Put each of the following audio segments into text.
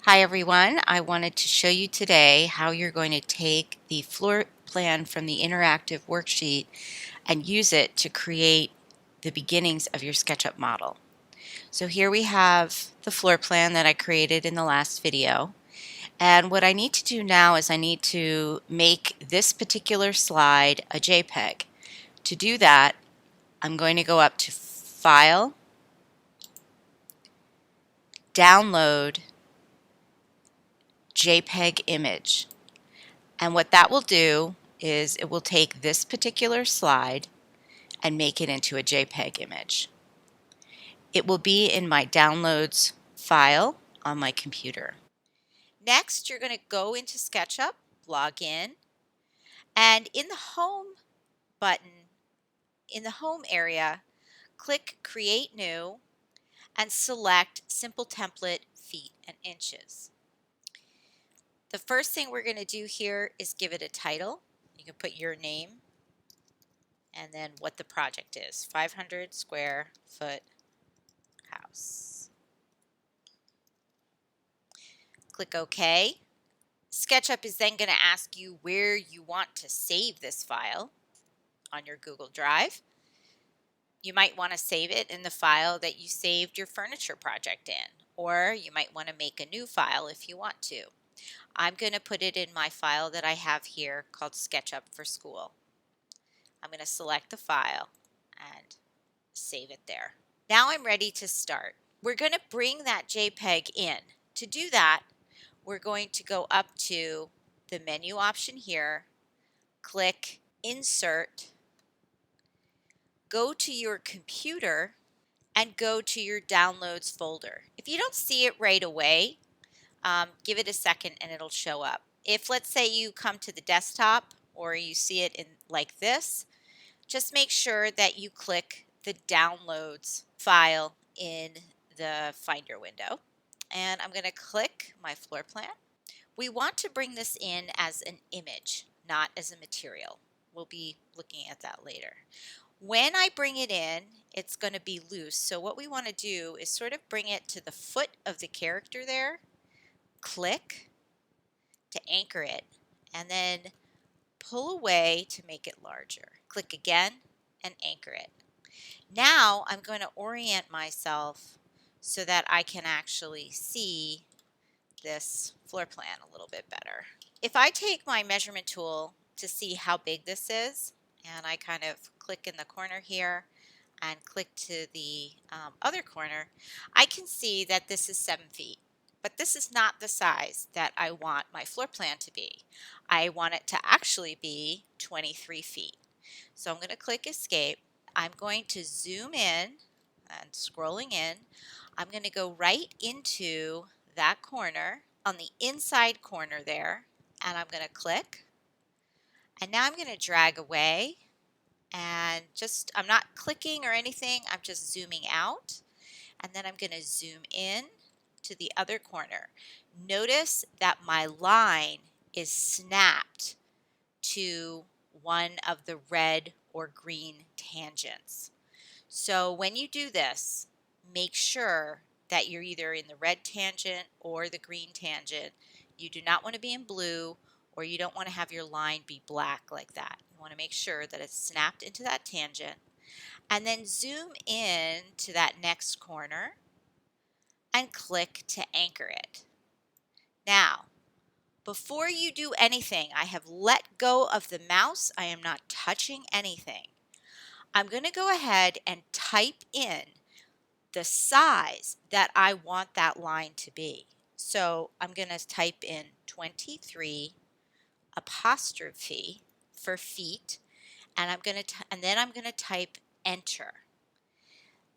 Hi everyone, I wanted to show you today how you're going to take the floor plan from the interactive worksheet and use it to create the beginnings of your SketchUp model. So here we have the floor plan that I created in the last video, and what I need to do now is I need to make this particular slide a JPEG. To do that, I'm going to go up to File, Download, JPEG Image. And what that will do is it will take this particular slide and make it into a JPEG image. It will be in my downloads file on my computer. Next, you're going to go into SketchUp, log in, and in the Home button, in the Home area, click Create New and select Simple Template Feet and Inches. The first thing we're going to do here is give it a title. You can put your name and then what the project is, 500 square foot house. Click OK. SketchUp is then going to ask you where you want to save this file on your Google Drive. You might want to save it in the file that you saved your furniture project in, or you might want to make a new file if you want to. I'm going to put it in my file that I have here called SketchUp for School. I'm going to select the file and save it there. Now I'm ready to start. We're going to bring that JPEG in. To do that, we're going to go up to the menu option here, click Insert, go to your computer, and go to your Downloads folder. If you don't see it right away, give it a second and it'll show up. If, let's say, you come to the desktop or you see it in like this, just make sure that you click the Downloads file in the Finder window. And I'm going to click my floor plan. We want to bring this in as an image, not as a material. We'll be looking at that later. When I bring it in, it's going to be loose. So what we want to do is sort of bring it to the foot of the character there, click to anchor it, and then pull away to make it larger. Click again and anchor it. Now I'm going to orient myself so that I can actually see this floor plan a little bit better. If I take my measurement tool to see how big this is, and I kind of click in the corner here and click to the other corner, I can see that this is 7 feet. But this is not the size that I want my floor plan to be. I want it to actually be 23 feet. So I'm going to click Escape. I'm going to zoom in and scrolling in. I'm going to go right into that corner on the inside corner there, and I'm going to click. And now I'm going to drag away, and I'm not clicking or anything, I'm just zooming out. And then I'm going to zoom in to the other corner. Notice that my line is snapped to one of the red or green tangents. So when you do this, make sure that you're either in the red tangent or the green tangent. You do not want to be in blue, or you don't want to have your line be black like that. You want to make sure that it's snapped into that tangent, and then zoom in to that next corner and click to anchor it. Now, before you do anything, I have let go of the mouse. I am not touching anything. I'm going to go ahead and type in the size that I want that line to be. So I'm going to type in 23 apostrophe for feet, and then I'm going to type enter.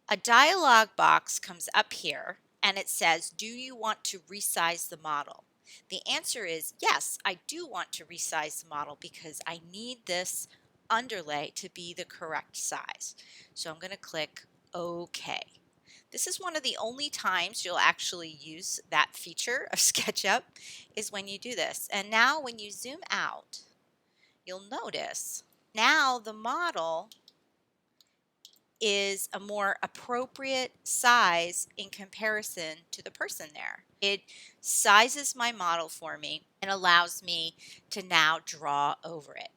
A dialog box comes up here and it says, do you want to resize the model? The answer is yes, I do want to resize the model because I need this underlay to be the correct size. So I'm going to click OK. This is one of the only times you'll actually use that feature of SketchUp is when you do this. And now when you zoom out, you'll notice now the model is a more appropriate size in comparison to the person there. It sizes my model for me and allows me to now draw over it.